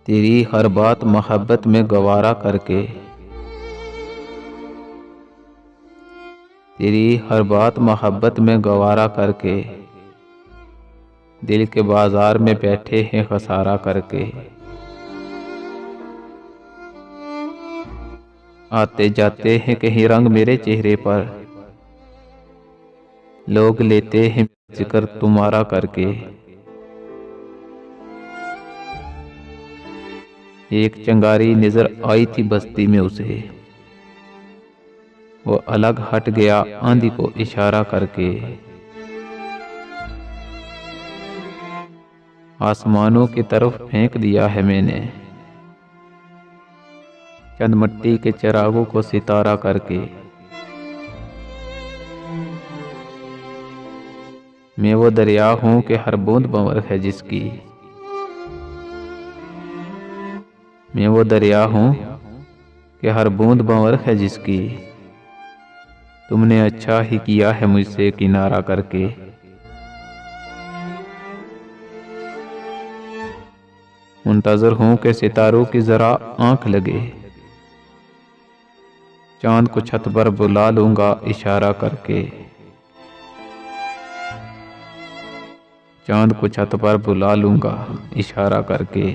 तेरी हर बात मोहब्बत में गवारा करके, तेरी हर बात मोहब्बत में गवारा करके, दिल के बाजार में बैठे हैं खसारा करके। आते जाते हैं कहीं रंग मेरे चेहरे पर, लोग लेते हैं जिक्र तुम्हारा करके। एक चंगारी नजर आई थी बस्ती में उसे, वो अलग हट गया आंधी को इशारा करके। आसमानों की तरफ फेंक दिया है मैंने, चंद मिट्टी के चिरागों को सितारा करके। मैं वो दरिया हूं कि हर बूंद भंवर है जिसकी, मैं वो दरिया हूं कि हर बूंद भंवर है जिसकी। तुमने अच्छा ही किया है मुझसे किनारा करके। मुंतजर हूं कि सितारों की जरा आंख लगे, चांद को छत पर बुला लूंगा इशारा करके। चांद को छत पर बुला लूंगा इशारा करके।